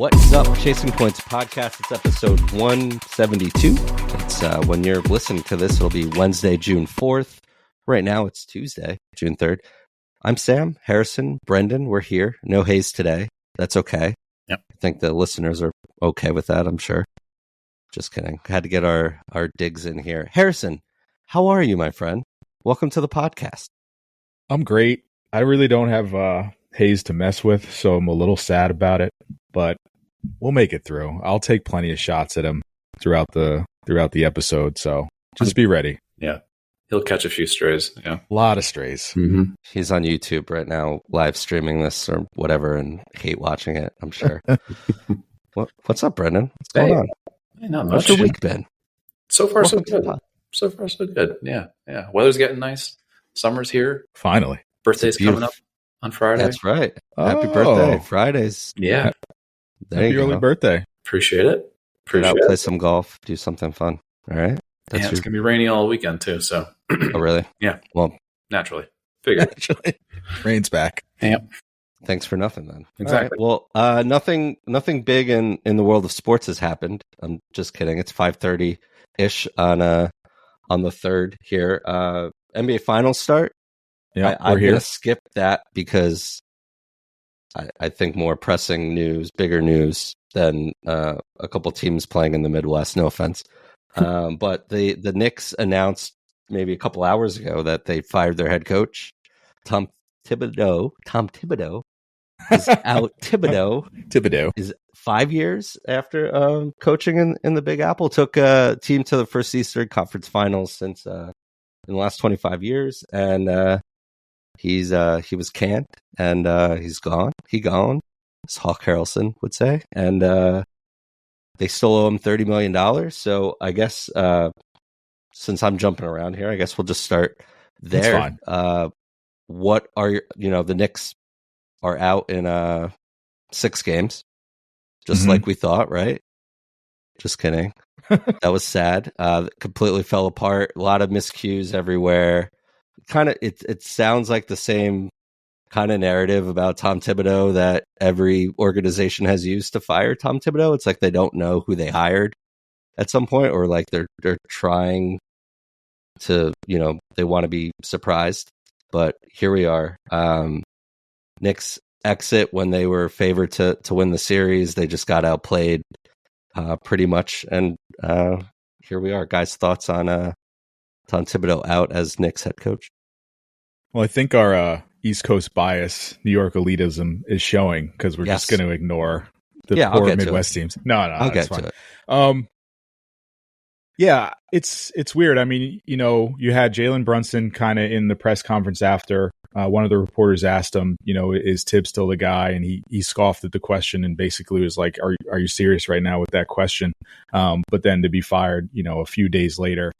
What's up, Chasing Points podcast? It's episode 172. It's when you're listening to this, it'll be Wednesday, June 4th. Right now, it's Tuesday, June 3rd. I'm Sam, Harrison, Brendan. We're here. No Hayes today. That's okay. Yep. I think the listeners are okay with that, I'm sure. Just kidding. Had to get our digs in here. Harrison, how are you, my friend? Welcome to the podcast. I'm great. I really don't have Hayes to mess with, so I'm a little sad about it, but we'll make it through. I'll take plenty of shots at him throughout the episode, so just be ready. Yeah. He'll catch a few strays. Yeah. A lot of strays. Mm-hmm. He's on YouTube right now, live streaming this or whatever, and hate watching it, I'm sure. What's up, Brendan? What's going on? Not much. How's your week been? So far, so Welcome to the good. pod. So far, so good. Yeah. Weather's getting nice. Summer's here. Finally. Birthday's coming up on Friday. That's right. Happy Oh. birthday. Fridays. Yeah. There Happy you early go. birthday. Appreciate it. Get out, Appreciate play it. some golf, do something fun. All right. Yeah, it's going to be rainy all weekend, too. So, Oh, really? Yeah. Well, naturally. Figured. Actually, rain's back. Yep. thanks for nothing then. Exactly. All right. Well, nothing big in the world of sports has happened. I'm just kidding. It's 5:30-ish on the 3rd here. NBA Finals start. Yeah, I'm we're here. going to skip that because I think more pressing news, bigger news than a couple teams playing in the Midwest. No offense. But the Knicks announced maybe a couple hours ago that they fired their head coach, Tom Thibodeau. Tom Thibodeau is out. Thibodeau. Is 5 years after coaching in the Big Apple. Took a team to the first Eastern Conference Finals since in the last 25 years, and he was canned, and he's gone. He gone, as Hawk Harrelson would say, and they still owe him $30 million. So I guess since I'm jumping around here, I guess we'll just start there. That's fine. What are the Knicks are out in 6 games, just like we thought, right? Just kidding. That was sad. Completely fell apart. A lot of miscues everywhere. Kind of, it sounds like the same kind of narrative about Tom Thibodeau that every organization has used to fire Tom Thibodeau. It's like they don't know who they hired at some point, or like they're trying to, they want to be surprised. But here we are. Knicks exit when they were favored to win the series. They just got outplayed pretty much, and here we are. Guys, thoughts on Tom Thibodeau out as Knicks head coach? Well, I think our East Coast bias, New York elitism, is showing because we're just going to ignore the poor Midwest teams. No, I'll get fine. to it. Yeah, it's weird. I mean, you had Jalen Brunson kind of in the press conference after. One of the reporters asked him, is Tibbs still the guy? And he scoffed at the question and basically was like, are you serious right now with that question? But then to be fired, a few days later,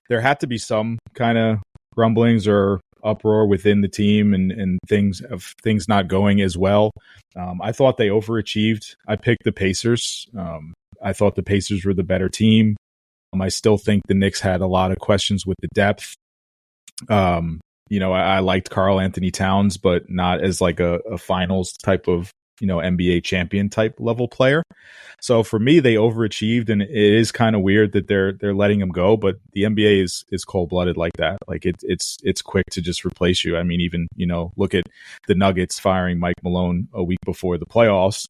there had to be some kind of rumblings or uproar within the team and things not going as well. I thought they overachieved. I picked the Pacers. I thought the Pacers were the better team. I still think the Knicks had a lot of questions with the depth. I liked Karl Anthony Towns, but not as like a finals type of, NBA champion type level player. So for me, they overachieved, and it is kind of weird that they're letting him go, but the NBA is cold blooded like that. Like it's quick to just replace you. I mean, even, look at the Nuggets firing Mike Malone a week before the playoffs.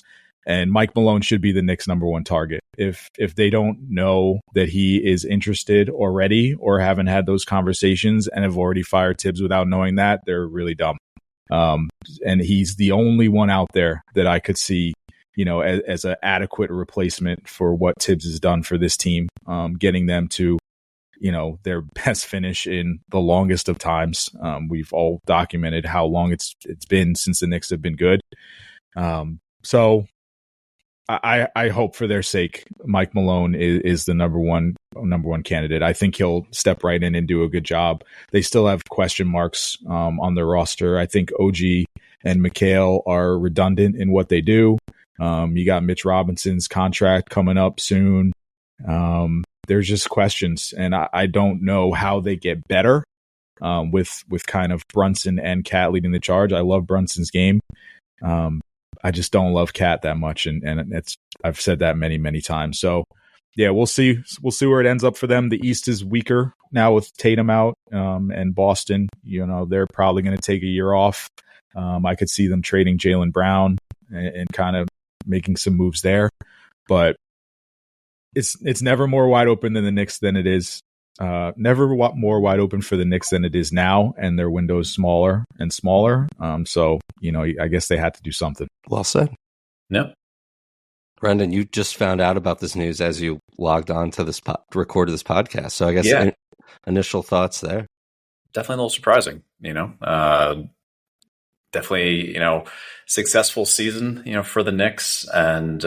And Mike Malone should be the Knicks' number one target. If they don't know that he is interested already or haven't had those conversations and have already fired Tibbs without knowing that, they're really dumb. And he's the only one out there that I could see, as an adequate replacement for what Tibbs has done for this team, getting them to, their best finish in the longest of times. We've all documented how long it's been since the Knicks have been good. So I hope for their sake, Mike Malone is the number one candidate. I think he'll step right in and do a good job. They still have question marks on their roster. I think OG and McHale are redundant in what they do. You got Mitch Robinson's contract coming up soon. There's just questions, and I don't know how they get better with kind of Brunson and Cat leading the charge. I love Brunson's game. I just don't love Cat that much, and I've said that many times. So yeah, we'll see where it ends up for them. The East is weaker now with Tatum out, and Boston. They're probably going to take a year off. I could see them trading Jaylen Brown and kind of making some moves there, but it's never more wide open than the Knicks than it is. Never more wide open for the Knicks than it is now, and their window is smaller and smaller. So I guess they had to do something. Well said. No. Brendan, you just found out about this news as you logged on to this recorded this podcast. So I guess initial thoughts there. Definitely a little surprising, definitely, successful season, for the Knicks, and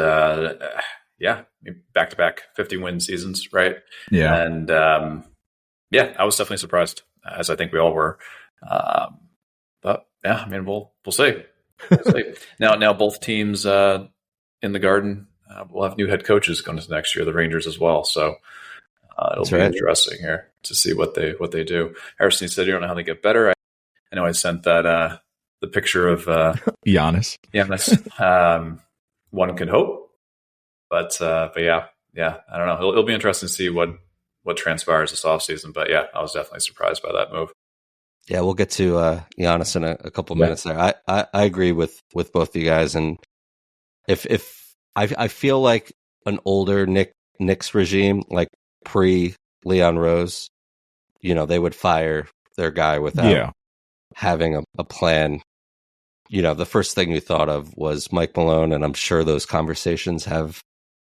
back-to-back 50-win seasons, right? Yeah. And I was definitely surprised, as I think we all were. But yeah, we'll see. We'll see. Now both teams in the Garden will have new head coaches going into next year, the Rangers as well. So it'll be interesting here to see what they do. Harrison said you don't know how they get better. I know I sent that the picture of Giannis. One can hope, but yeah, I don't know. It'll be interesting to see what transpires this offseason. But yeah, I was definitely surprised by that move. Yeah, we'll get to Giannis in a couple minutes there. I agree with both of you guys, and if I feel like an older Knicks regime, like pre Leon Rose, they would fire their guy without having a plan. The first thing we thought of was Mike Malone, and I'm sure those conversations have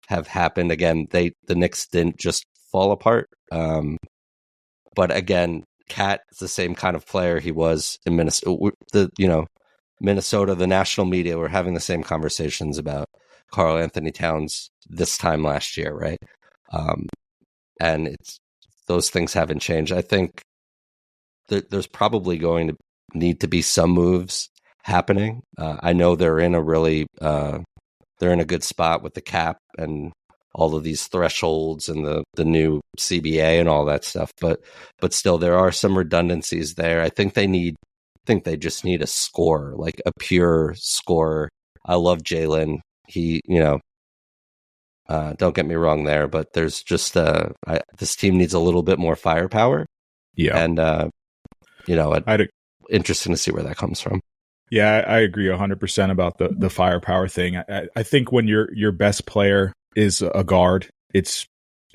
happened. Again, the Knicks didn't just fall apart, but again, Cat is the same kind of player he was in Minnesota. Minnesota, the national media were having the same conversations about Karl Anthony Towns this time last year, right? And those things haven't changed. I think there's probably going to need to be some moves happening. I know they're in a good spot with the cap and all of these thresholds and the new CBA and all that stuff, but still there are some redundancies there. I think they just need a scorer, like a pure scorer. I love Jaylen. He, don't get me wrong there, but there's just this team needs a little bit more firepower. Yeah, and interesting to see where that comes from. Yeah, I agree 100% about the firepower thing. I think when your best player is a guard, it's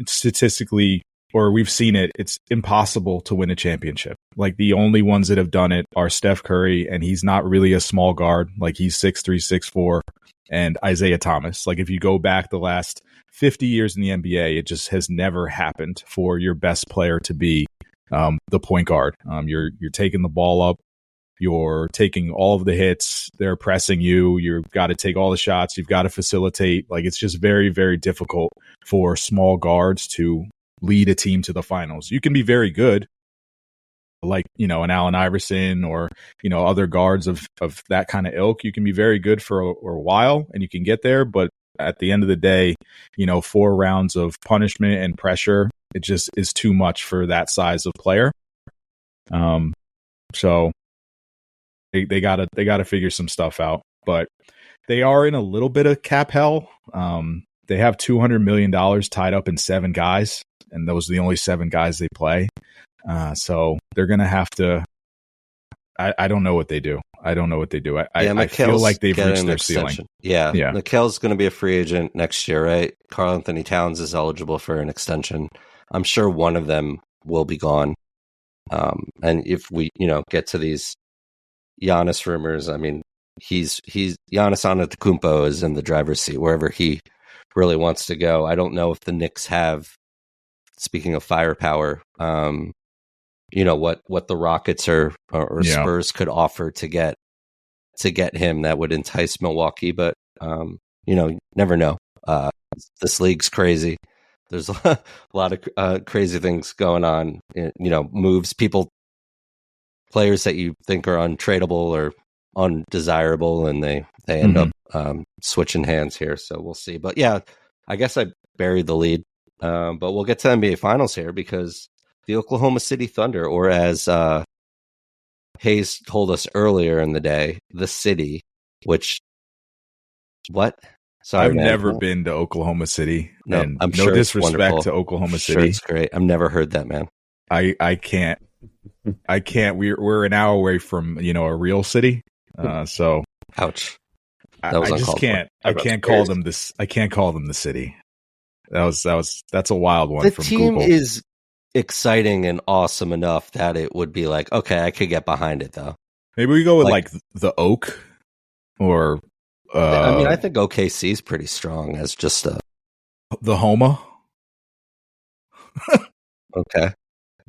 statistically, or we've seen it, it's impossible to win a championship. Like the only ones that have done it are Steph Curry, and he's not really a small guard. Like he's 6'3", 6'4", and Isaiah Thomas. Like if you go back the last 50 years in the NBA, it just has never happened for your best player to be the point guard. You're taking the ball up. You're taking all of the hits. They're pressing you. You've got to take all the shots. You've got to facilitate. Like it's just very, very difficult for small guards to lead a team to the finals. You can be very good, like, an Allen Iverson or, other guards of that kind of ilk. You can be very good for a while and you can get there. But at the end of the day, 4 rounds of punishment and pressure, it just is too much for that size of player. So they gotta figure some stuff out, but they are in a little bit of cap hell. They have $200 million tied up in 7 guys, and those are the only 7 guys they play. So they're gonna have to. I don't know what they do. I feel like they've reached their ceiling. Yeah. Mikal's going to be a free agent next year, right? Karl Anthony Towns is eligible for an extension. I'm sure one of them will be gone. And if we, get to these Giannis rumors, he's Giannis Antetokounmpo is in the driver's seat wherever he really wants to go. I don't know if the Knicks have, speaking of firepower, what the Rockets or Spurs could offer to get him that would entice Milwaukee, but never know. This league's crazy. There's a lot of crazy things going on. Moves, players that you think are untradeable or undesirable, and they end up switching hands here. So we'll see. But yeah, I guess I buried the lead. But we'll get to NBA Finals here because the Oklahoma City Thunder, or as Hayes told us earlier in the day, the City, which What? Sorry, I've man. never been to Oklahoma City. No, and I'm no sure disrespect it's to Oklahoma I'm City. Sure it's great. I've never heard that, man. I can't. We're an hour away from a real city. So ouch. I just can't. I can't call them this. I can't call them the city. That's a wild one. The team Google. is exciting and awesome enough that it would be like, okay, I could get behind it though. Maybe we go with like the Oak, or I mean, I think OKC is pretty strong as just the Homa. Okay,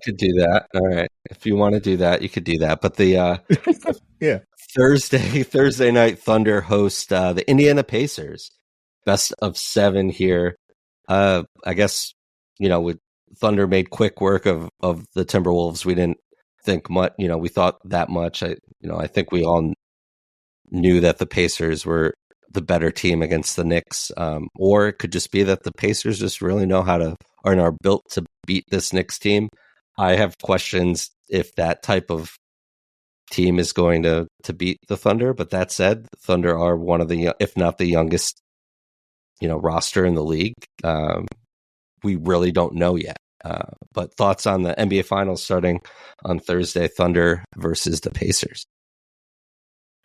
could do that. All right, if you want to do that, you could do that. But the yeah, Thursday night Thunder host the Indiana Pacers. Best of 7 here. I guess with Thunder made quick work of the Timberwolves. We didn't think much. We thought that much. I think we all knew that the Pacers were the better team against the Knicks, or it could just be that the Pacers just really know how to and are built to beat this Knicks team. I have questions if that type of team is going to beat the Thunder. But that said, the Thunder are one of the, if not the youngest, roster in the league. We really don't know yet. But thoughts on the NBA Finals starting on Thursday, Thunder versus the Pacers.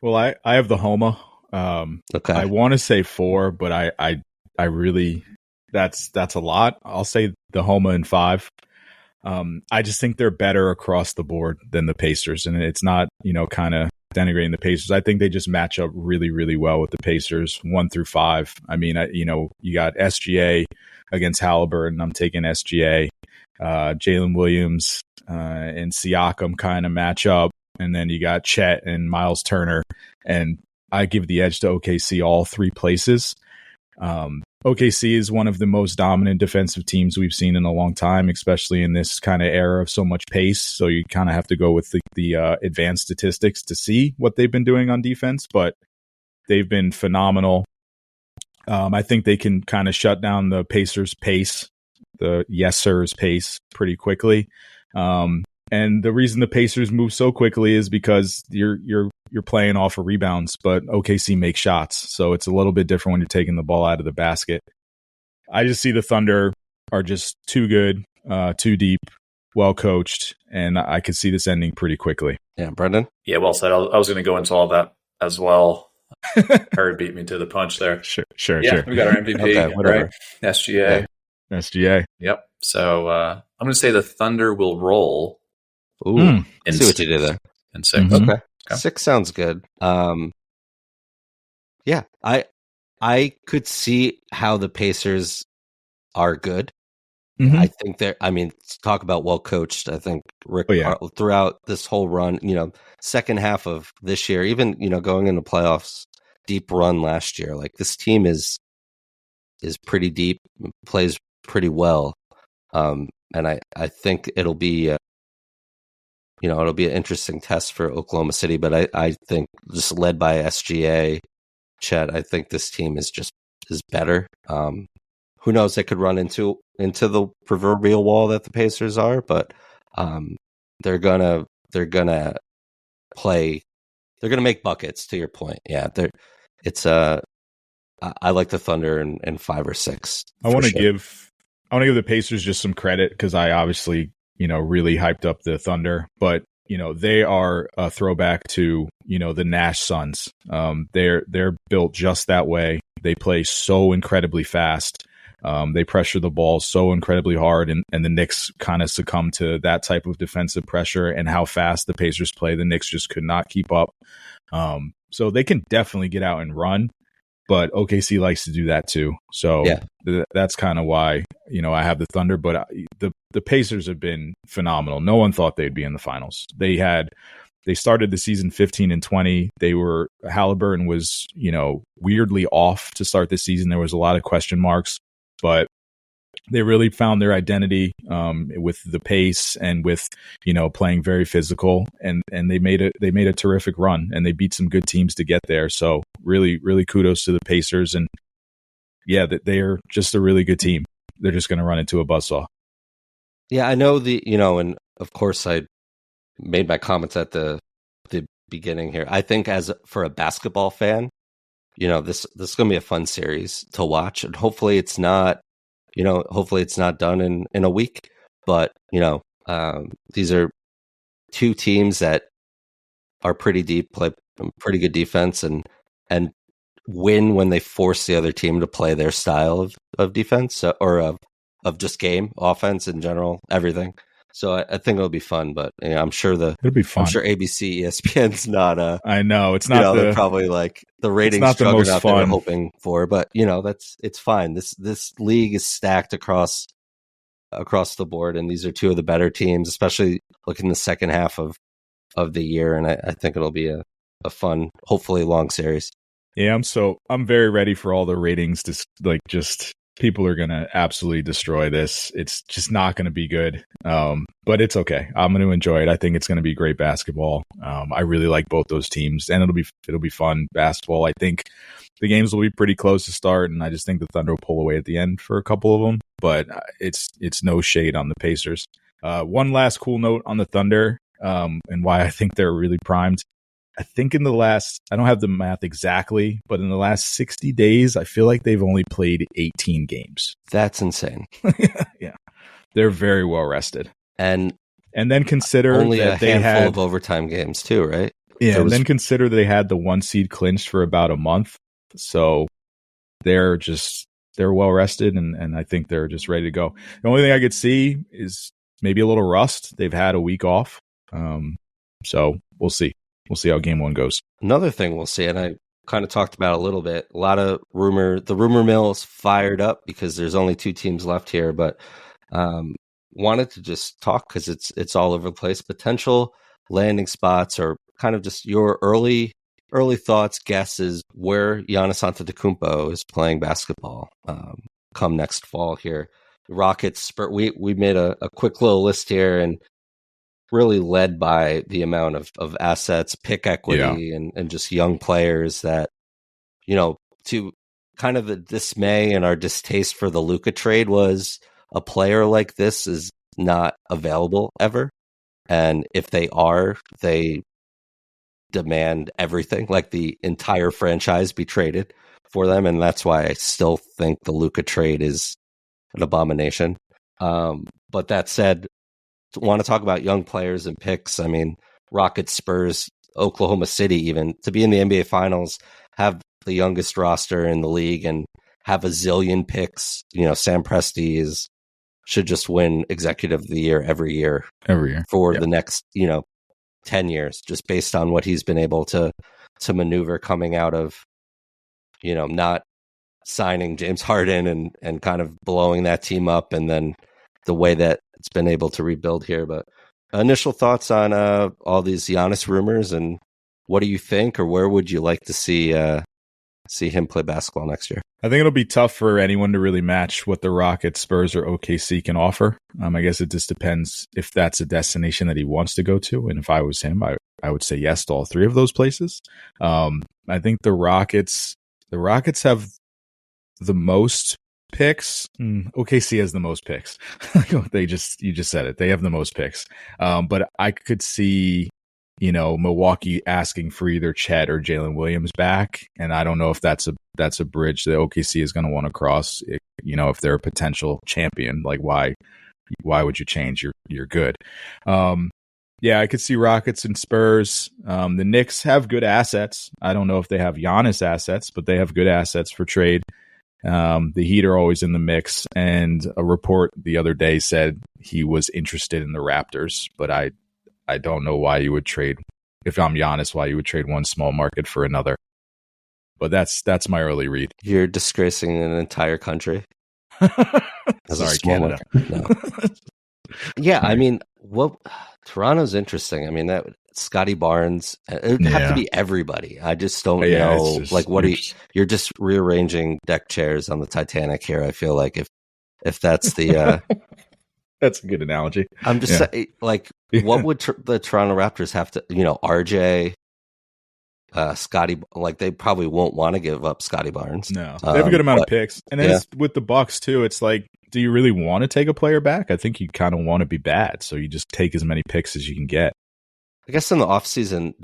Well, I have the Homa. Okay. I want to say 4, but I really that's a lot. I'll say the Homa in 5. I just think they're better across the board than the Pacers, and it's not kind of denigrating the Pacers. I think they just match up really, really well with the Pacers 1 through 5. I mean, you got SGA against Halliburton. I'm taking SGA. Jalen Williams and Siakam kind of match up, and then you got Chet and Miles Turner, and I give the edge to OKC all 3 places. OKC is one of the most dominant defensive teams we've seen in a long time, especially in this kind of era of so much pace. So you kind of have to go with the advanced statistics to see what they've been doing on defense, but they've been phenomenal. I think they can kind of shut down the Pacers' pace, the yes sir's pace, pretty quickly. And the reason the Pacers move so quickly is because you're playing off of rebounds, but OKC makes shots, so it's a little bit different when you're taking the ball out of the basket. I just see the Thunder are just too good, too deep, well coached, and I could see this ending pretty quickly. Yeah, Brendan? Yeah, well said. I was going to go into all that as well. Harry beat me to the punch there. Sure. We got our MVP, okay, right? SGA. Yeah. SGA. Yep. So I'm going to say the Thunder will roll. Ooh, see what you did there. In 6. Mm-hmm. Okay. 6 sounds good. Yeah, I could see how the Pacers are good. Mm-hmm. I think talk about well coached. I think Rick throughout this whole run, second half of this year, even going into playoffs, deep run last year. Like this team is pretty deep, plays pretty well, and I think it'll be. It'll be an interesting test for Oklahoma City, but I think just led by SGA, Chet, I think this team is better. Who knows? They could run into the proverbial wall that the Pacers are, but they're gonna play. They're gonna make buckets. To your point, yeah. I like the Thunder in 5 or 6. I want to give the Pacers just some credit because I obviously really hyped up the Thunder, but they are a throwback to the Nash Suns. They're built just that way. They play so incredibly fast. They pressure the ball so incredibly hard, and the Knicks kind of succumb to that type of defensive pressure and how fast the Pacers play. The Knicks just could not keep up. So they can definitely get out and run, but OKC likes to do that too. So that's kind of why, I have the Thunder, but the Pacers have been phenomenal. No one thought they'd be in the finals. They started the season 15-20. Halliburton was, weirdly off to start the season. There was a lot of question marks, but they really found their identity with the pace and with playing very physical, and they made a terrific run, and they beat some good teams to get there. So really, really kudos to the Pacers, and that they are just a really good team. They're just going to run into a buzzsaw. Yeah, I know and of course I made my comments at the beginning here. I think for a basketball fan, this is going to be a fun series to watch, and hopefully it's not done in a week. But these are two teams that are pretty deep, play pretty good defense, and win when they force the other team to play their style of defense, or of just game offense in general, everything. So I think it'll be fun, but I'm sure it'll be fun. I'm sure ABC, ESPN's not. I know it's not. They're probably like the ratings juggernaut they were hoping for, but it's fine. This league is stacked across the board, and these are two of the better teams, especially looking the second half of the year. And I think it'll be a fun, hopefully long series. Yeah, I'm very ready for all the ratings to people are going to absolutely destroy this. It's just not going to be good. But it's okay. I'm going to enjoy it. I think it's going to be great basketball. I really like both those teams, and it'll be fun basketball. I think the games will be pretty close to start, and I just think the Thunder will pull away at the end for a couple of them, but it's no shade on the Pacers. One last cool note on the Thunder, and why I think they're really primed. I think I don't have the math exactly, but in the last 60 days, I feel like they've only played 18 games. That's insane. Yeah. They're very well rested. And then consider only that a handful of overtime games too, right? Yeah, and then consider they had the 1 seed clinched for about a month. So they're well rested, and I think they're just ready to go. The only thing I could see is maybe a little rust. They've had a week off. So we'll see. We'll see how game one goes. Another thing we'll see, and I kind of talked about a little bit, a lot of the rumor mill is fired up because there's only 2 teams left here, but wanted to just talk because it's all over the place. Potential landing spots, or kind of just your early thoughts, guesses where Giannis Antetokounmpo is playing basketball come next fall here. Rockets, we made a quick little list here, and really led by the amount of assets, pick equity, and just young players that, to kind of the dismay and our distaste for the Luka trade was a player like this is not available ever. And if they are, they demand everything, like the entire franchise be traded for them. And that's why I still think the Luka trade is an abomination. But that said, want to talk about young players and picks. I mean, Rockets, Spurs, Oklahoma City, even to be in the NBA Finals, have the youngest roster in the league and have a zillion picks. Sam Presti should just win Executive of the Year every year for the next 10 years, just based on what he's been able to maneuver coming out of not signing James Harden and kind of blowing that team up, and then the way that it's been able to rebuild here. But initial thoughts on all these Giannis rumors, and what do you think, or where would you like to see him play basketball next year? I think it'll be tough for anyone to really match what the Rockets, Spurs, or OKC can offer. I guess it just depends if that's a destination that he wants to go to. And if I was him, I would say yes to all 3 of those places. I think the Rockets have the most picks. OKC has the most picks. You just said it. They have the most picks. But I could see, Milwaukee asking for either Chet or Jalen Williams back, and I don't know if that's a bridge that OKC is going to want to cross. If they're a potential champion, like why would you change? You're good. Yeah, I could see Rockets and Spurs. The Knicks have good assets. I don't know if they have Giannis assets, but they have good assets for trade. The Heat are always in the mix, and a report the other day said he was interested in the Raptors, but I don't know why you would trade, if I'm Giannis, why you would trade one small market for another. But that's my early read. You're disgracing an entire country. Sorry, Canada. No. Yeah, I mean, Toronto's interesting. I mean, that Scotty Barnes, it would have to be everybody. I just don't know. You're just rearranging deck chairs on the Titanic here. I feel like if that's the that's a good analogy. I'm just saying, what would the Toronto Raptors have to, RJ, Scotty, they probably won't want to give up Scotty Barnes. No, they have a good amount of picks. And then it's with the Bucks too. It's like, do you really want to take a player back? I think you kind of want to be bad, so you just take as many picks as you can get. I guess in the offseason,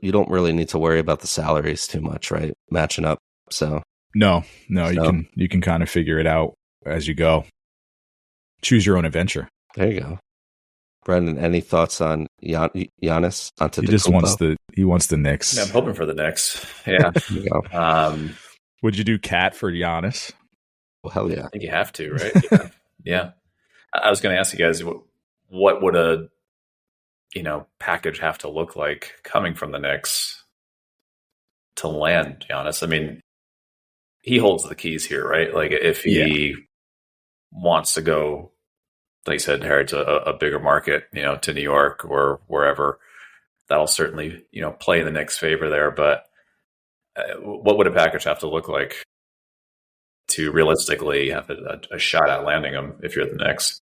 you don't really need to worry about the salaries too much, right? Matching up. So No, you can kind of figure it out as you go. Choose your own adventure. There you go. Brendan, any thoughts on Giannis? He wants the Knicks. Yeah, I'm hoping for the Knicks. Yeah. There you go. Would you do Cat for Giannis? Well, hell yeah. I think you have to, right? Yeah. I was going to ask you guys, what would a package have to look like coming from the Knicks to land Giannis? I mean, he holds the keys here, right? Like if he wants to go, like you said, Harry, to a bigger market, to New York or wherever, that'll certainly, play in the Knicks' favor there. But what would a package have to look like to realistically have a shot at landing him if you're the Knicks?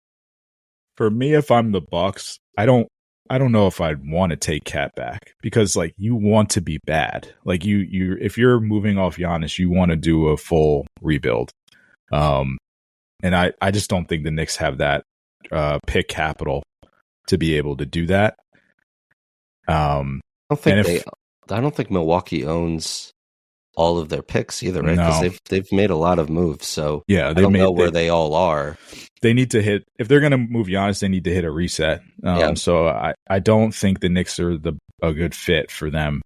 For me, if I'm the Bucks, I don't know if I'd want to take Cat back because like you want to be bad. Like you if you're moving off Giannis, you want to do a full rebuild. And I just don't think the Knicks have that pick capital to be able to do that. I don't think Milwaukee owns all of their picks either, right? Because they've made a lot of moves. So yeah, I don't know where they all are. They need to hit, if they're going to move Giannis, they need to hit a reset. So I don't think the Knicks are a good fit for them.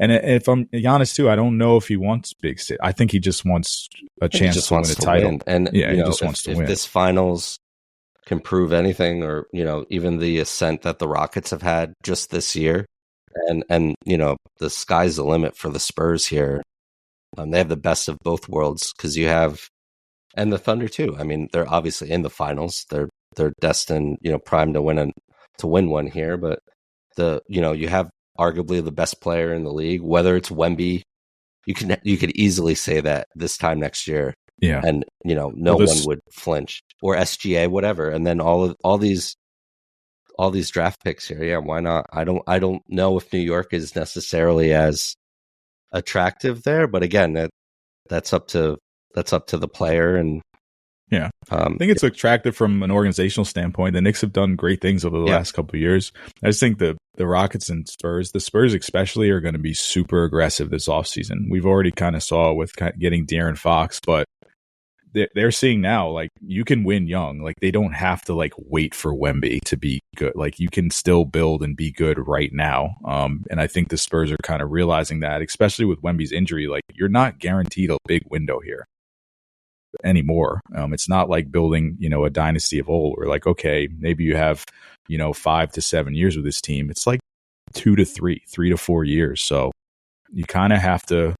And if I'm Giannis too, I don't know if he wants big state. I think he just wants a chance to win a title. Win. And he just wants to win. If this finals can prove anything, or even the ascent that the Rockets have had just this year, and the sky's the limit for the Spurs here. They have the best of both worlds because you have, and the Thunder too. I mean, they're obviously in the finals. They're destined, primed to win one here. But you have arguably the best player in the league. Whether it's Wemby, you could easily say that this time next year. Yeah, and no one would flinch, or SGA, whatever. And then all these draft picks here. Yeah, why not? I don't know if New York is necessarily as attractive there, but again, that's up to the player. And yeah, I think it's attractive from an organizational standpoint. The Knicks have done great things over the last couple of years. I just think the Rockets and the Spurs especially, are going to be super aggressive this offseason. We've already kind of saw with getting De'Aaron Fox, but they're seeing now, like, you can win young. Like, they don't have to like wait for Wemby to be good. Like, you can still build and be good right now. And I think the Spurs are kind of realizing that, especially with Wemby's injury. Like, you're not guaranteed a big window here anymore. It's not like building, a dynasty of old, where like, okay, maybe you have, 5 to 7 years with this team. It's like 2 to 3 to 4 years. So you kind of have to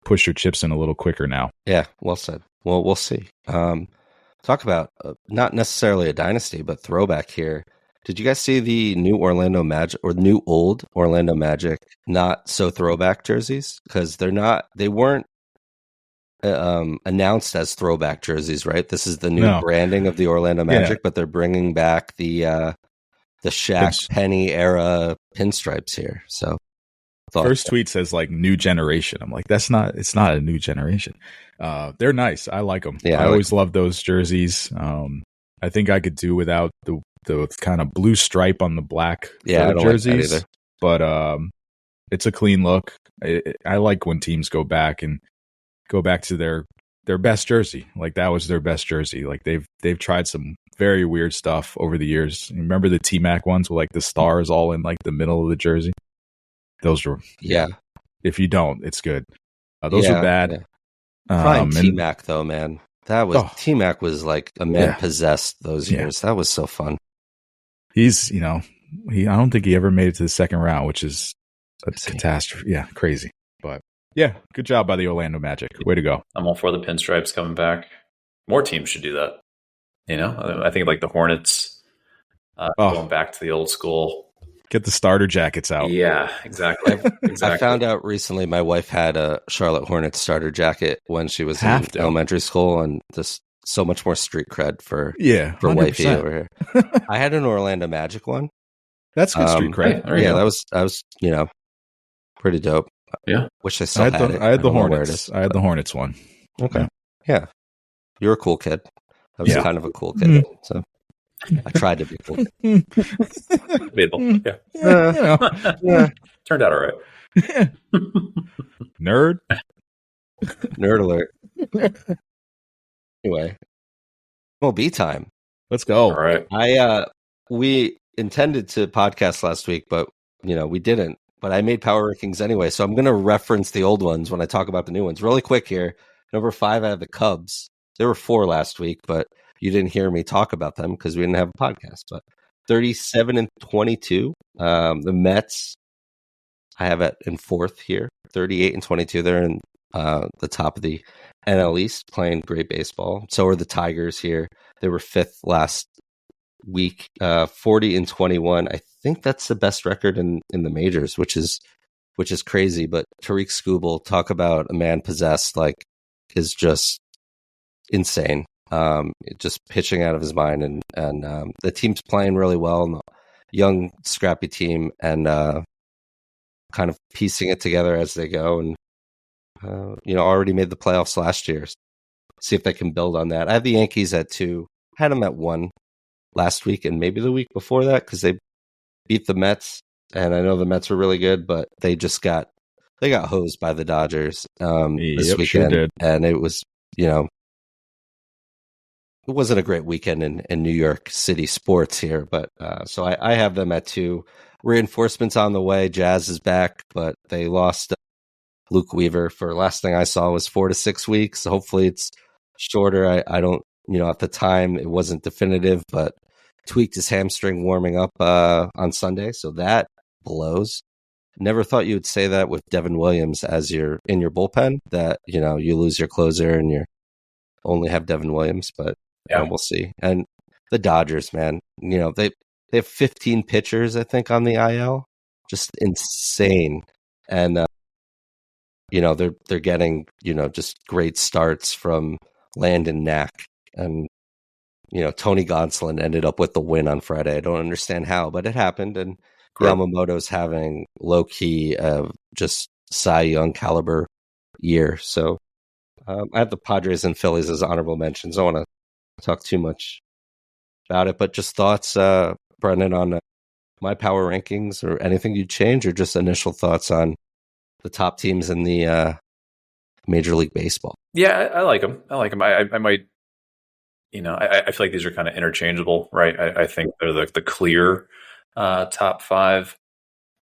push your chips in a little quicker now. Yeah, well said. Well, we'll see. Talk about not necessarily a dynasty, but throwback here. Did you guys see the new Orlando Magic, or new old Orlando Magic, not so throwback jerseys? Because they weren't announced as throwback jerseys, right? This is the new branding of the Orlando Magic, but they're bringing back the Shaq Penny era pinstripes here. So first tweet says like new generation. I'm like, it's not a new generation. They're nice. I like them. Yeah, I always love those jerseys. I think I could do without the kind of blue stripe on the black jerseys, like but it's a clean look. I like when teams go back to their best jersey. Like, that was their best jersey. Like, they've tried some very weird stuff over the years. You remember the T-Mac ones with like the stars all in like the middle of the jersey? Those were if you don't, it's good. Those were bad. Prime T-Mac though, man. That was T-Mac was like a man possessed those years. That was so fun. He's I don't think he ever made it to the second round, which is a catastrophe. Yeah, crazy. But yeah, good job by the Orlando Magic. Way to go. I'm all for the pinstripes coming back. More teams should do that. I think like the Hornets going back to the old school. Get the starter jackets out. Yeah, exactly. I found out recently my wife had a Charlotte Hornets starter jacket when she was in elementary school, and just so much more street cred for wifey over here. I had an Orlando Magic one. That's good street cred. That was pretty dope. Yeah. Wish I still had it. I had the Hornets. I had the Hornets one. Okay. Yeah. You're a cool kid. I was kind of a cool kid. So I tried to be cool. Debatable. Yeah. Yeah. Turned out all right. Nerd. Nerd alert. Anyway, MLB time. Let's go. All right. We intended to podcast last week, but we didn't. But I made power rankings anyway, so I'm going to reference the old ones when I talk about the new ones. Really quick here. Number 5, I have the Cubs. There were 4 last week, but you didn't hear me talk about them because we didn't have a podcast. But 37-22. The Mets, I have it in 4th here. 38-22. They're in the top of the NL East, playing great baseball. So are the Tigers here. They were 5th last week, 40-21. I think that's the best record in the majors, which is crazy. But Tariq Skubal, talk about a man possessed, is just insane. Just pitching out of his mind, and the team's playing really well, and the young scrappy team, and kind of piecing it together as they go, and already made the playoffs last year. See if they can build on that. I have the Yankees at 2. Had them at 1 last week and maybe the week before that because they beat the Mets, and I know the Mets were really good, but they got hosed by the Dodgers this weekend, sure did. And it was it wasn't a great weekend in New York City sports here, but so I have them at 2. Reinforcements on the way. Jazz is back, but they lost Luke Weaver for last thing I saw was 4 to 6 weeks. So hopefully it's shorter. I don't, at the time it wasn't definitive, but tweaked his hamstring warming up on Sunday. So that blows. Never thought you would say that with Devin Williams as you're in your bullpen, that, you lose your closer and you only have Devin Williams, but we'll see. And the Dodgers, man, they have 15 pitchers, I think, on the IL. Just insane. And, they're getting, just great starts from Landon Knack. And, Tony Gonsolin ended up with the win on Friday. I don't understand how, but it happened. And Yamamoto's having low-key, just Cy Young caliber year. So I have the Padres and Phillies as honorable mentions. I don't want to talk too much about it, but just thoughts, Brendan, on my power rankings or anything you'd change, or just initial thoughts on the top teams in the Major League Baseball. Yeah, I like them. I might, I feel like these are kind of interchangeable, right? I think they're the clear top 5.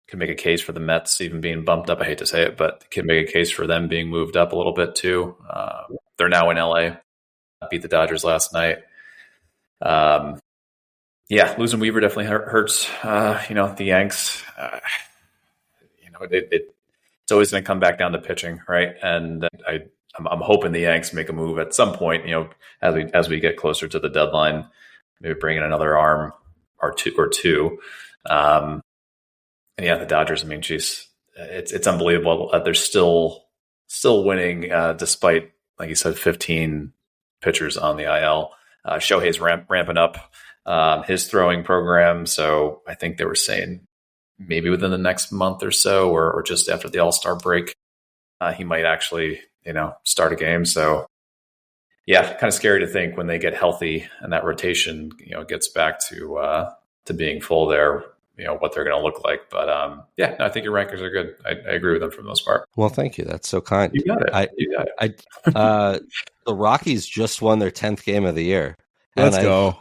Can make a case for the Mets even being bumped up. I hate to say it, but can make a case for them being moved up a little bit too. They're now in LA. Beat the Dodgers last night. Losing Weaver definitely hurts. The Yanks. It's always going to come back down to pitching, right? And I'm hoping the Yanks make a move at some point. As we get closer to the deadline, maybe bring in another arm or two. And the Dodgers. I mean, geez, it's unbelievable. They're still winning despite, like you said, 15 pitchers on the IL. Shohei's ramping up his throwing program, so I think they were saying maybe within the next month or so, or just after the All-Star break, he might actually start a game. So kind of scary to think when they get healthy and that rotation gets back to being full there, what they're going to look like. But I think your rankings are good. I agree with them for the most part. Well, thank you. That's so kind. You got it. The Rockies just won their 10th game of the year. Let's go.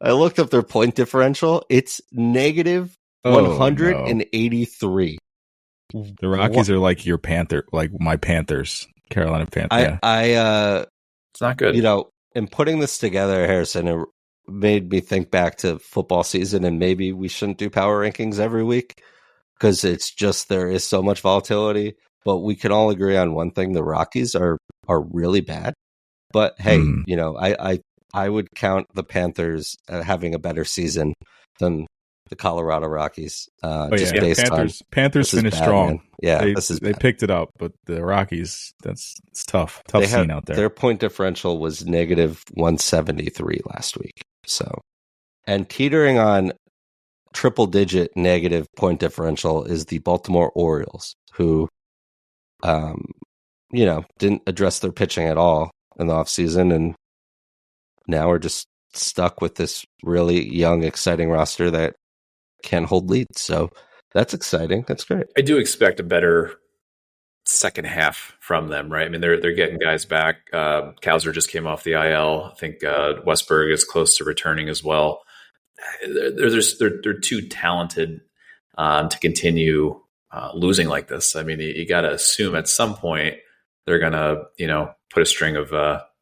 I looked up their point differential. It's negative 183. No. The Rockies are like your Panther, like my Panthers, Carolina Panthers. It's not good. In putting this together, Harrison, it made me think back to football season, and maybe we shouldn't do power rankings every week because it's just there is so much volatility. But we can all agree on one thing: the Rockies are really bad. But hey, I would count the Panthers having a better season than the Colorado Rockies. Panthers finished strong. Man. Yeah, they picked it up, but the Rockies, it's tough scene out there. Their point differential was negative 173 last week. So, and teetering on triple-digit negative point differential is the Baltimore Orioles, who, didn't address their pitching at all in the offseason, and now are just stuck with this really young, exciting roster that can hold leads. So that's exciting. That's great. I do expect a better second half from them, right? I mean, they're getting guys back. Kauser just came off the IL. I think Westberg is close to returning as well. They're too talented to continue losing like this. I mean, you got to assume at some point they're going to, put a string of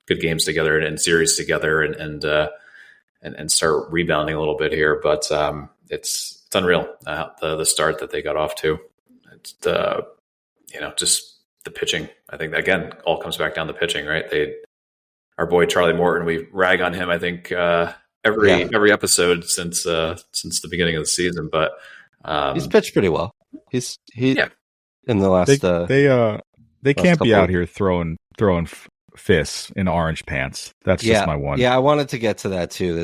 good games together and series together and start rebounding a little bit here. But it's unreal the start that they got off to. It's just the pitching. I think again, all comes back down to pitching, right? Our boy Charlie Morton, we rag on him, I think, every episode since the beginning of the season. But he's pitched pretty well. He's in the last. They can't be out here throwing fists in orange pants. That's just my one. Yeah, I wanted to get to that too.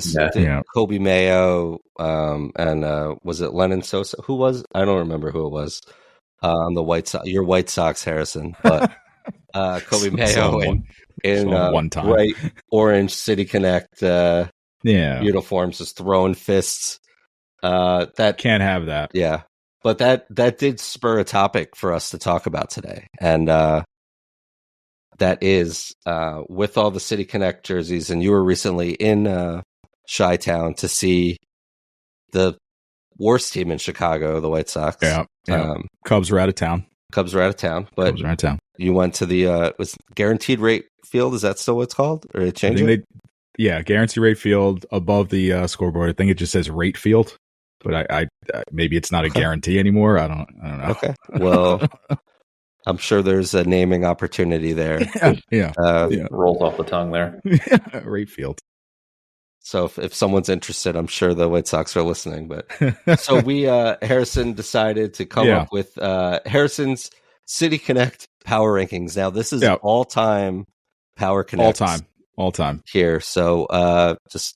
Kobe Mayo, and was it Lennon Sosa? Who was? I don't remember who it was. On the White Sox, your White Sox, Harrison, but Kobe Mayo in one time. Bright orange City Connect uniforms, just throwing fists. That can't have that. Yeah, but that did spur a topic for us to talk about today, and that is with all the City Connect jerseys. And you were recently in Chi-Town to see the worst team in Chicago, the White Sox. Yeah. Cubs were out of town. But you went to the was Guaranteed Rate Field. Is that still what it's called, or it changed? Guaranteed Rate Field above the scoreboard. I think it just says Rate Field, but I maybe it's not a guarantee anymore. I don't know. Okay, well, I'm sure there's a naming opportunity there. Rolls off the tongue there. Rate Field. So if someone's interested, I'm sure the White Sox are listening. But so Harrison decided to come up with Harrison's City Connect power rankings. Now this is all-time power connect. All time here. So just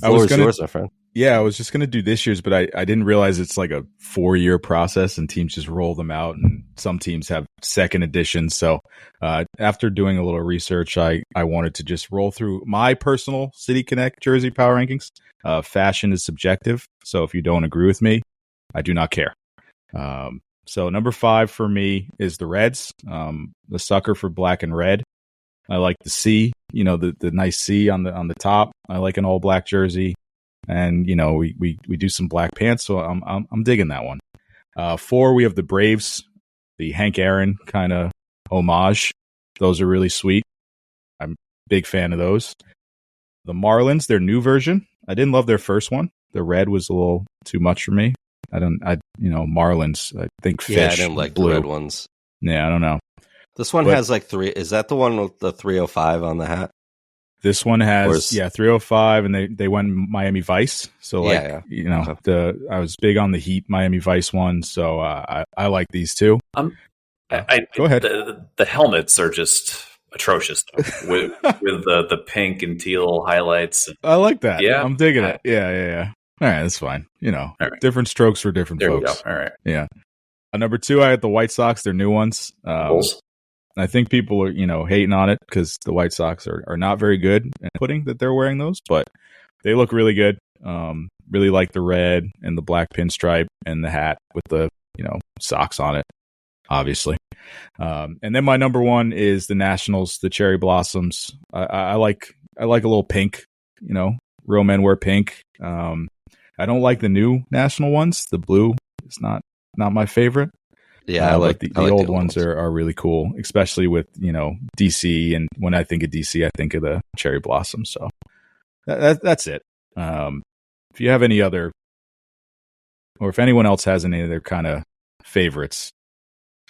floor is yours, my friend. Yeah, I was just going to do this year's, but I didn't realize it's like a 4-year process and teams just roll them out, and some teams have second editions. So after doing a little research, I wanted to just roll through my personal City Connect jersey power rankings. Fashion is subjective, so if you don't agree with me, I do not care. So number 5 for me is the Reds, the sucker for black and red. I like the C, the nice C on the top. I like an all black jersey. And we do some black pants, so I'm digging that one. 4, we have the Braves, the Hank Aaron kind of homage. Those are really sweet. I'm a big fan of those. The Marlins, their new version. I didn't love their first one. The red was a little too much for me. Marlins. I think fish. Yeah, I didn't like blue. The red ones. Yeah, I don't know. This one has like 3. Is that the one with the 305 on the hat? This one has 305, and they went Miami Vice. So I was big on the Heat Miami Vice one, so I like these two. Go ahead. The helmets are just atrocious with the pink and teal highlights. I like that. Yeah, I'm digging it. Yeah. All right, that's fine. Different strokes for different folks. All right. Yeah. Number 2, I had the White Sox. Their new ones. I think people are, hating on it because the White Sox are not very good at putting that they're wearing those, but they look really good. Really like the red and the black pinstripe and the hat with the, socks on it, obviously. And then my number 1 is the Nationals, the cherry blossoms. I like a little pink, real men wear pink. I don't like the new national ones. The blue is not my favorite. Yeah, I like the old ones are really cool, especially with DC. And when I think of DC, I think of the cherry blossoms. So that's it. If you have any other, or if anyone else has any other kind of favorites,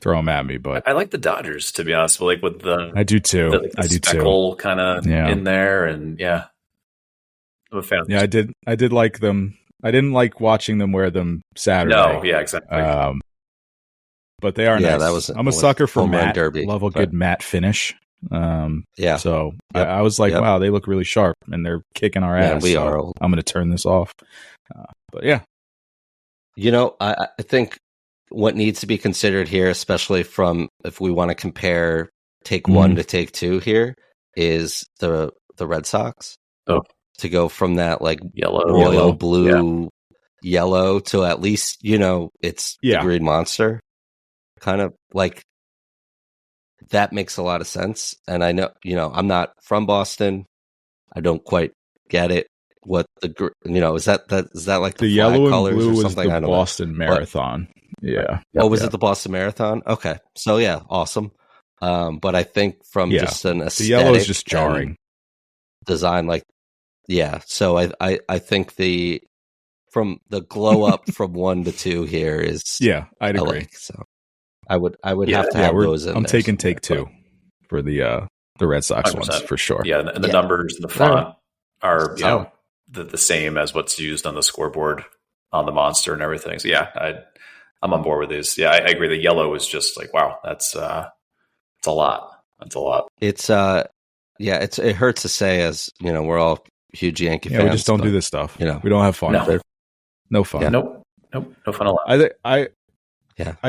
throw them at me. But I like the Dodgers, to be honest. But with the I do too. The speckle kind of in there, and I'm a fan. Yeah, I did like them. I didn't like watching them wear them Saturday. No, yeah, exactly. But they are nice. I'm a sucker for matte. Derby, love a good matte finish. So I was like, wow, they look really sharp, and they're kicking our ass. We are old. I'm going to turn this off. But yeah. I think what needs to be considered here, especially from if we want to compare take 1 to take 2 here, is the Red Sox. Oh. to go from that like Yellow. royal blue, yellow to at least, it's the Green Monster. Kind of like that makes a lot of sense. And I know, I'm not from Boston. I don't quite get it. What is that like the yellow and blue was something? the Boston Marathon. Yeah. Oh, was it the Boston Marathon? Okay. So yeah, awesome. But I think from just an aesthetic, the yellow is just jarring design. Like, yeah. So I think from the glow up from 1 to 2 here is I'd agree. Like, so I would have to have those in I'm there. taking take 2 for the Red Sox 100%. ones for sure. Yeah, and the numbers and the font are the same as what's used on the scoreboard on the Monster and everything. So yeah, I'm on board with these. Yeah, I agree. The yellow is just like, wow, it's a lot. That's a lot. It's it hurts to say, as we're all huge Yankee fans. We just don't do this stuff. We don't have fun. No fun. Yeah. Nope. No fun allowed. I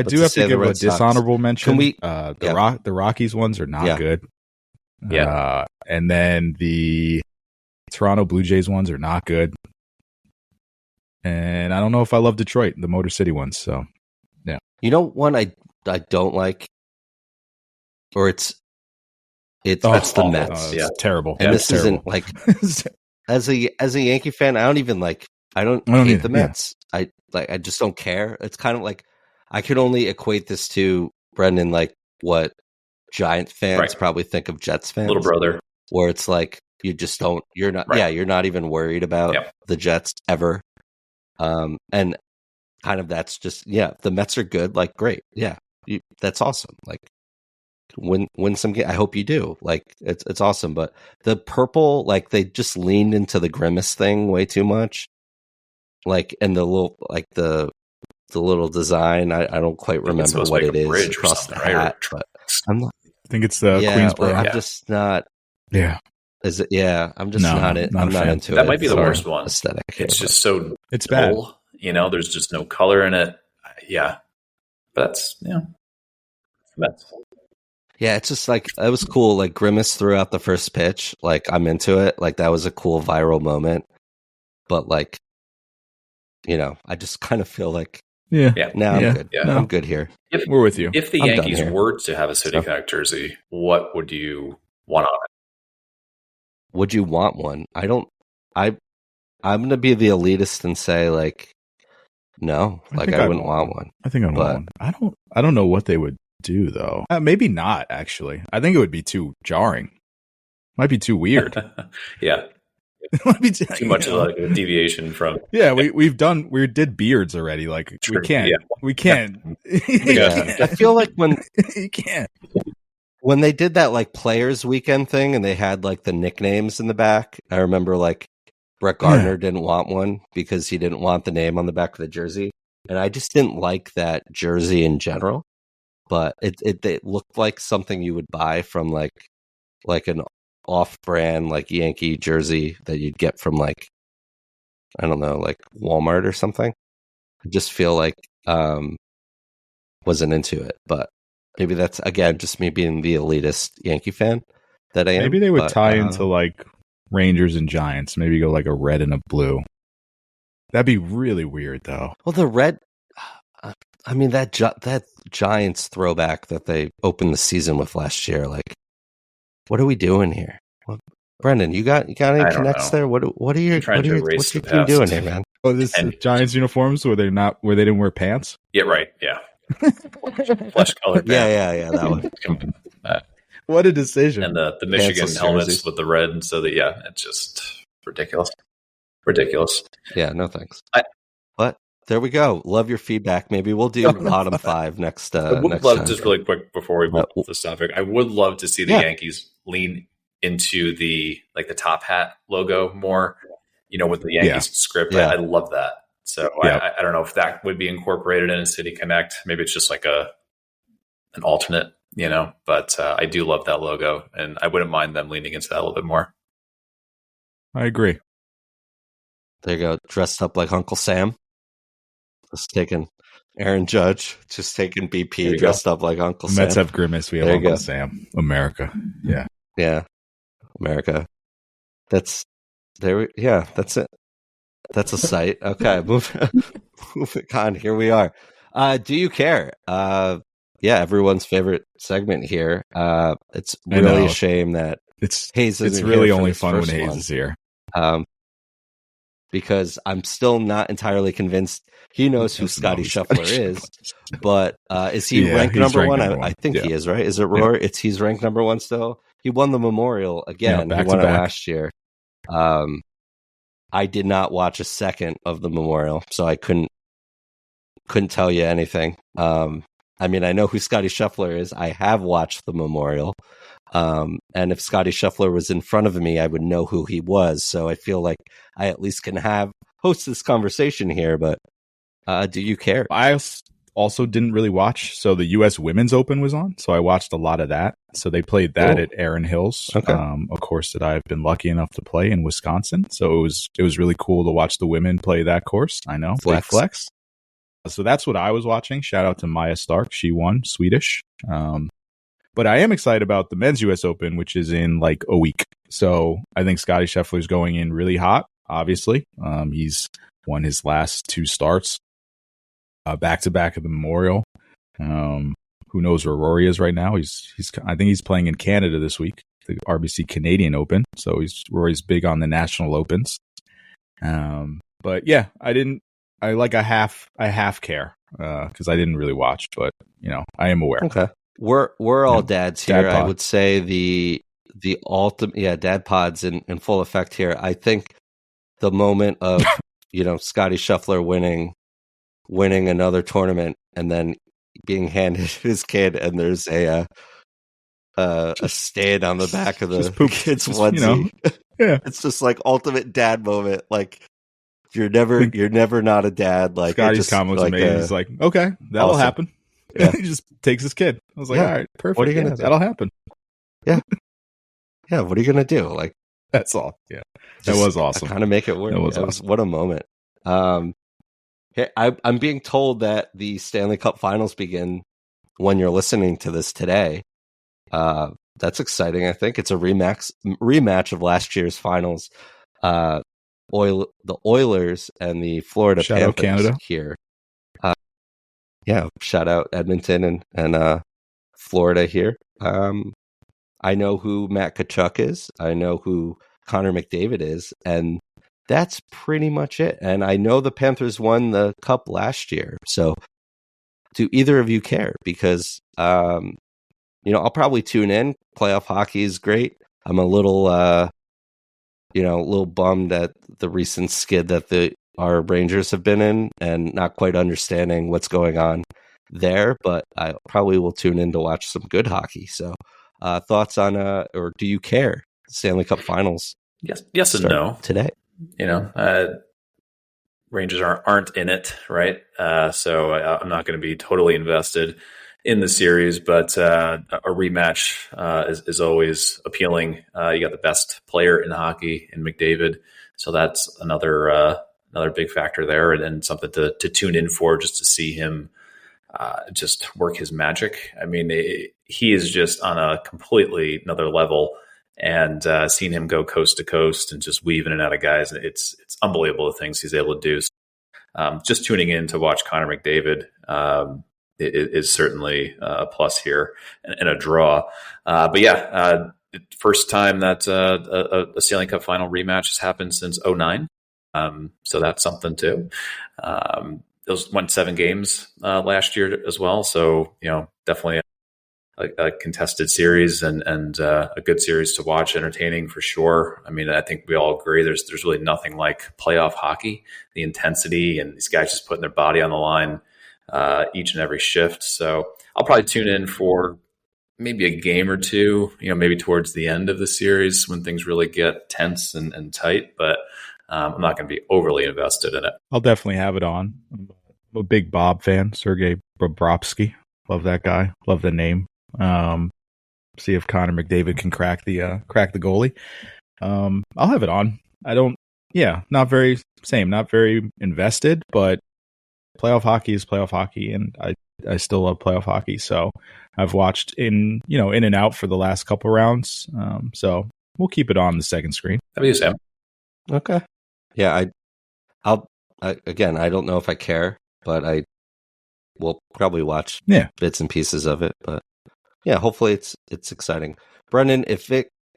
do have to give a dishonorable mention. The Rockies ones are not good. Yeah. And then the Toronto Blue Jays ones are not good. And I don't know if I love Detroit, the Motor City ones. So, yeah. One I don't like, or that's the Mets. It's terrible. And this isn't like as a Yankee fan, I don't hate the Mets. I just don't care. It's kind of like I could only equate this to, Brendan, like what Giant fans probably think of Jets fans. Little brother. Where it's like you're not even worried about the Jets ever. And kind of that's just, the Mets are good. Like, great. Yeah. That's awesome. Like, win some game. I hope you do. Like, it's awesome. But the purple, like, they just leaned into the grimace thing way too much. Like, and the little, like the little design, I don't quite remember what it is across the hat. But I think it's the Queensboro. I'm just not. Yeah. Is it? Yeah, I'm just not into it. That might be the worst one. Aesthetic. It's just so it's bad. Dull, there's just no color in it. Yeah, but that's Yeah, it's just like, it was cool. Like, grimace throughout the first pitch. Like, I'm into it. Like, that was a cool viral moment. But like, I just kind of feel like, I'm good. Yeah. I'm good here. We're with you. If the Yankees were to have a City Connect jersey, what would you want on it? Would you want one? I'm going to be the elitist and say, like, no, like, I wouldn't want one. I think I'd want one. I don't know what they would do, though. Maybe not, actually. I think it would be too jarring. Might be too weird. Yeah. It might be too much of like a deviation from. Yeah, we did beards already. Like, we can't. I feel like when you can't. When they did that like Players Weekend thing and they had like the nicknames in the back, I remember like Brett Gardner didn't want one because he didn't want the name on the back of the jersey. And I just didn't like that jersey in general. But it looked like something you would buy from like an off-brand like Yankee jersey that you'd get from like, I don't know, like Walmart or something. I just feel like wasn't into it, but maybe that's, again, just me being the elitist Yankee fan that I am. Maybe they would tie into like Rangers and Giants. Maybe go like a red and a blue. That'd be really weird, though. Well, the red, I mean, that Giants throwback that they opened the season with last year. Like, what are we doing here? Well, Brendan, you got any connects there? What's your team doing here, man? Oh, this Giants uniforms where they didn't wear pants? Yeah, right. Yeah. Flesh color. Yeah. That one. What a decision! And the Michigan helmets with the red, so that it's just ridiculous. Yeah, no thanks. But there we go. Love your feedback. Maybe we'll do bottom 5 next. I would love, just really quick before we move off this topic, I would love to see the Yankees lean into the top hat logo more. With the Yankees script. I love that. So I don't know if that would be incorporated in a City Connect. Maybe it's just like an alternate, but I do love that logo and I wouldn't mind them leaning into that a little bit more. I agree. There you go. Dressed up like Uncle Sam. Just taking Aaron Judge, just taking BP dressed up like Uncle Sam. Mets have grimace. We have Uncle Sam. America. Yeah. Yeah. America. That's Yeah, that's it. That's a sight. Okay, moving on. Here we are. Do you care? Yeah, everyone's favorite segment here. It's really a shame that Hayes isn't really here for only this fun when first Hayes one. is here. Because I'm still not entirely convinced he knows who Scotty Scheffler is. But is he ranked number one? I think he is, right? Is it Rory? Yeah. He's ranked number one still. He won the Memorial again. He won it last year. I did not watch a second of the Memorial, so I couldn't tell you anything. I mean, I know who Scotty Scheffler is. I have watched the Memorial. And if Scotty Scheffler was in front of me, I would know who he was. So I feel like I at least can host this conversation here, but do you care? I also didn't really watch. So the U.S. Women's Open was on, so I watched a lot of that. So they played that at Erin Hills, a course that I've been lucky enough to play in Wisconsin. So it was really cool to watch the women play that course. I know, big flex. So that's what I was watching. Shout out to Maya Stark. She won, Swedish. But I am excited about the men's U.S. Open, which is in like a week. So I think Scotty Scheffler is going in really hot, obviously. He's won his last two starts back-to-back at the Memorial. Who knows where Rory is right now? I think he's playing in Canada this week, the RBC Canadian Open. So Rory's big on the national opens. But yeah, I half care because I didn't really watch, but I am aware. Okay. We're all dads here. Dad I would say the ultimate, dad pods in full effect here. I think the moment of Scotty Scheffler winning another tournament and then being handed his kid, and there's a stain on the back of the kid's onesie. Yeah, it's just like ultimate dad moment. Like you're never not a dad. Like Scotty's comment was amazing. He's like, okay, that'll happen. Yeah. He just takes his kid. I was like, all right, perfect. What are you gonna do? That'll happen. Yeah. Yeah. What are you gonna do? Like, that's all. Yeah. That was awesome. Kind of make it work. That was awesome. What a moment. Hey, I'm being told that the Stanley Cup Finals begin when you're listening to this today. That's exciting. I think it's a rematch of last year's finals. The Oilers and the Florida Panthers Canada here. Shout out Edmonton and Florida here. I know who Matt Tkachuk is. I know who Connor McDavid is, and that's pretty much it. And I know the Panthers won the Cup last year. So do either of you care? Because, I'll probably tune in. Playoff hockey is great. I'm a little bummed at the recent skid that our Rangers have been in and not quite understanding what's going on there, but I probably will tune in to watch some good hockey. So thoughts on or do you care? Stanley Cup Finals. Yes and no. Today. Rangers aren't in it, right? So I'm not going to be totally invested in the series, but a rematch is always appealing. You got the best player in hockey in McDavid, so that's another big factor there, and something to tune in for, just to see him just work his magic. I mean, he is just on a completely another level, and seeing him go coast to coast and just weave in and out of guys, it's unbelievable the things he's able to do. So, just tuning in to watch Connor McDavid is certainly a plus here and a draw. But yeah, first time that a Stanley Cup final rematch has happened since 2009. So that's something too. Those went 7 games last year as well. So, definitely a contested series and a good series to watch, entertaining for sure. I mean, I think we all agree there's really nothing like playoff hockey, the intensity and these guys just putting their body on the line each and every shift. So I'll probably tune in for maybe a game or two, maybe towards the end of the series when things really get tense and tight, but I'm not going to be overly invested in it. I'll definitely have it on. I'm a big Bob fan, Sergei Bobrovsky. Love that guy. Love the name. See if Connor McDavid can crack the goalie. I'll have it on. Not very invested, but playoff hockey is playoff hockey, and I still love playoff hockey. So I've watched in and out for the last couple rounds. So we'll keep it on the second screen. How about you, Sam? Okay. Yeah, I don't know if I care, but I will probably watch bits and pieces of it. But yeah, hopefully it's exciting. Brendan,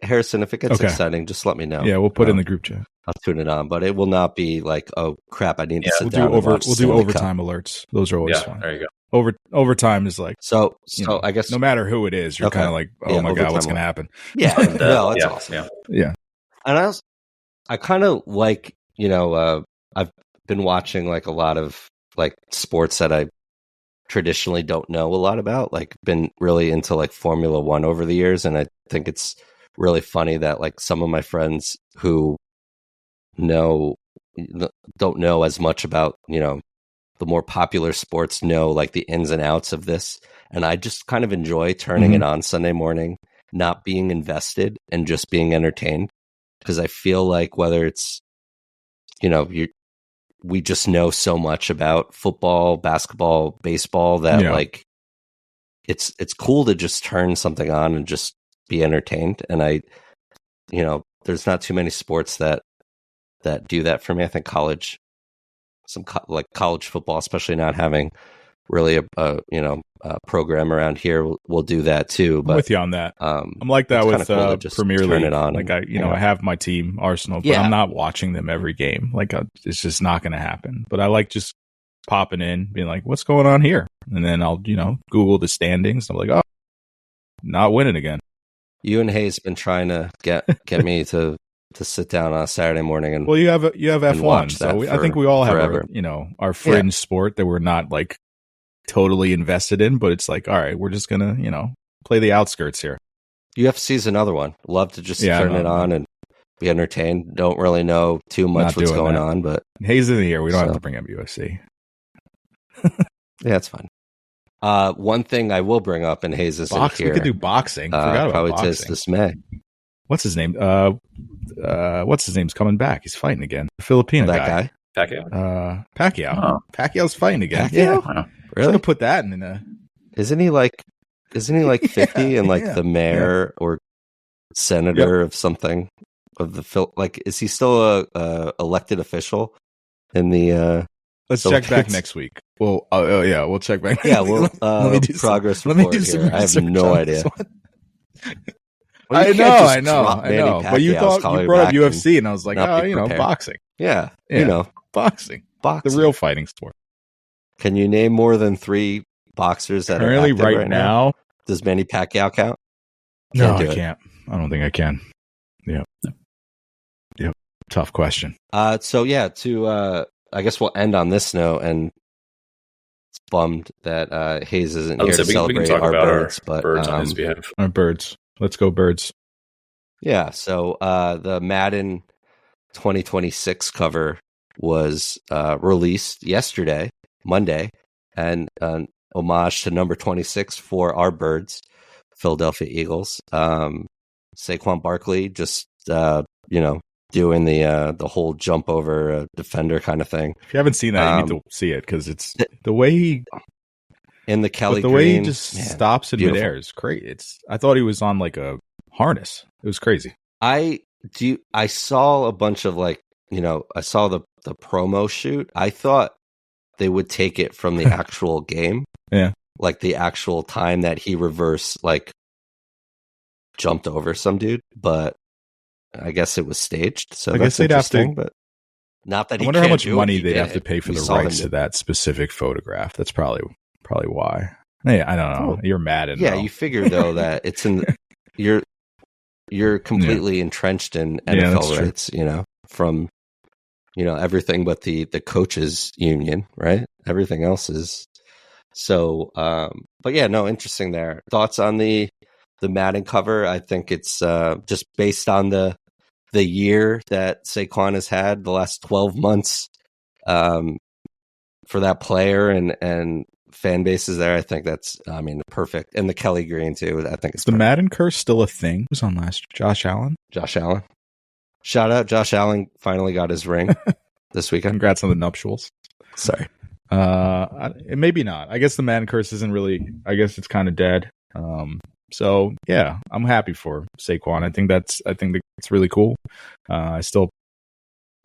Harrison, if it gets exciting, just let me know. Yeah, we'll put it in the group chat. I'll tune it on, but it will not be like, oh crap, I need to sit down. We'll do overtime alerts. Those are always fun. There you go. Overtime is like so I guess no matter who it is, you're kind of like, oh my god, what's going to happen? Yeah, no, that's awesome. Yeah, and I kind of like I've been watching like a lot of like sports that I traditionally don't know a lot about. Like been really into like Formula One over the years, and I think it's really funny that like some of my friends who don't know as much about the more popular sports know like the ins and outs of this, and I just kind of enjoy turning it on Sunday morning, not being invested and just being entertained, because I feel like whether it's we just know so much about football, basketball, baseball that like it's cool to just turn something on and just be entertained. And there's not too many sports that do that for me. I think college football, especially not having really a program around here, will do that too. But I'm with you on that. I'm like that with cool Premier League. It on like I have my team Arsenal, but I'm not watching them every game. Like it's just not going to happen. But I like just popping in, being like, "What's going on here?" And then I'll Google the standings. I'm like, "Oh, not winning again." You and Hayes been trying to get me to sit down on a Saturday morning and you have F1, so I think we all have our fringe sport that we're not like totally invested in, but it's like, all right, we're just gonna play the outskirts here. UFC's another one. Love to just turn it on and be entertained. Don't really know too much what's going on, but Hayes in the year, we don't have to bring up UFC. Yeah, it's fine. One thing I will bring up in Hayes is boxing. We could do boxing. Forgot about boxing. To his dismay. What's his name? What's his name's coming back? He's fighting again. The Filipino guy. Pacquiao. Pacquiao. Oh. Pacquiao's fighting again. Pacquiao? Yeah. Really? Put that in a... Isn't he like 50 and like the mayor or senator of something of the like? Is he still a elected official in the? Let's check back next week. Well, we'll check back. Yeah, well, let me do progress report. Let me do some here. I have no idea. Well, I know. But you brought up UFC, and I was like, boxing. Yeah, boxing. The real fighting sport. Can you name more than 3 boxers that currently are active right now? Does Manny Pacquiao count? No, I can't. I don't think I can. Yep. Tough question. So yeah, I guess we'll end on this note, and it's bummed that Hayes isn't here to celebrate our birds. But birds on his behalf. Our birds. Let's go birds. Yeah. So the Madden 2026 cover was released yesterday, Monday, and an homage to number 26 for our birds, Philadelphia Eagles. Saquon Barkley just doing the whole jump over a defender kind of thing. If you haven't seen that, you need to see it, because it's the way he in the Kelly green, way he just stops in midair is great. I thought he was on like a harness. It was crazy. I saw a bunch of I saw the promo shoot. I thought they would take it from the actual game. Yeah. Like the actual time that he reverse jumped over some dude, but I guess it was staged. So I guess they'd have to, but not that. I wonder how much money they'd have to pay for the rights to that specific photograph. That's probably why. Hey, I don't know. You're mad at you figure though that it's in you're completely entrenched in NFL rights. From everything but the coaches union, right? Everything else is so. But yeah, no, interesting there. Thoughts on the Madden cover? I think it's just based on the year that Saquon has had, the last 12 months for that player and fan bases there. I think that's, perfect. And the Kelly green too. I think it's the Madden curse still a thing. Who was on last year? Josh Allen. Shout out, Josh Allen finally got his ring this weekend. Congrats on the nuptials. Sorry. Maybe not. I guess the Madden curse isn't really. I guess it's kind of dead. So yeah, I'm happy for Saquon. I think that's really cool. I still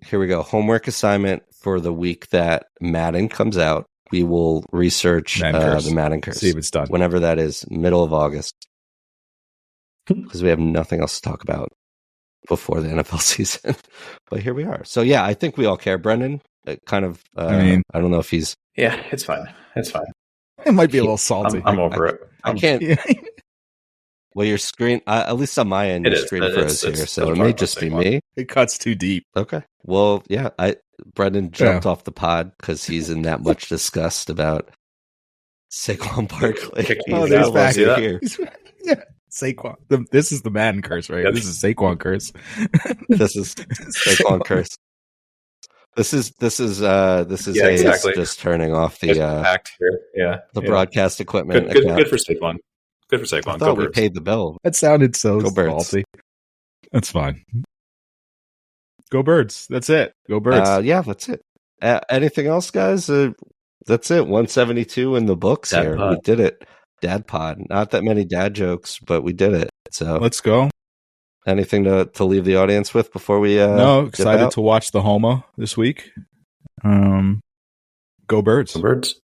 here we go. Homework assignment for the week that Madden comes out. We will research the Madden curse. See if it's done. Whenever that is, middle of August. Because we have nothing else to talk about before the NFL season. But here we are. So, yeah, I think we all care. Brendan, kind of, I don't know if he's... Yeah, it's fine. It's fine. It might be a little salty. I'm over it. I can't... Well, your screen, at least on my end, your screen froze here, so it may just be me. It cuts too deep. Okay. Well, yeah, Brendan jumped off the pod because he's in that much disgust about Saquon Barkley. There's back here. Yeah, Saquon. This is the Madden curse, right? This is Saquon curse. This is Saquon curse. This is exactly. Just turning off the broadcast equipment. Good for Saquon. Good for Saquon. I thought we paid the bill. That sounded so salty. That's fine. Go Birds. That's it. Go Birds. Yeah, that's it. Anything else, guys? That's it. 172 in the books Dad here. pod. We did it. Dad pod. Not that many dad jokes, but we did it. So let's go. Anything to leave the audience with before we No, excited to watch the Homo this week. Go Birds. Go Birds.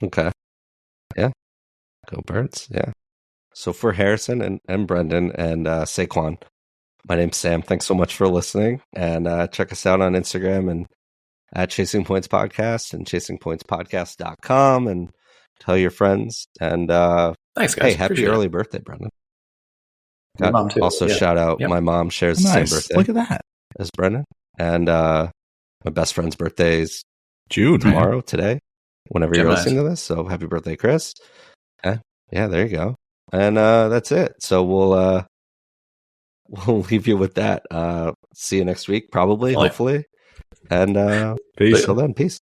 Okay. Yeah. Go Birds. Yeah. So for Harrison and Brendan and Saquon, my name's Sam. Thanks so much for listening. And check us out on Instagram and at Chasing Points Podcast and chasingpointspodcast.com and tell your friends. And thanks, guys. Hey, happy early birthday, Brendan. My mom too. Also, shout out, my mom shares the same birthday. Look at that. As Brendan. And my best friend's birthday is June. Tomorrow, today, whenever you're listening to this. So happy birthday, Chris. Yeah, there you go. And that's it. So we'll leave you with that. See you next week, probably, hopefully. And peace. Till then, peace.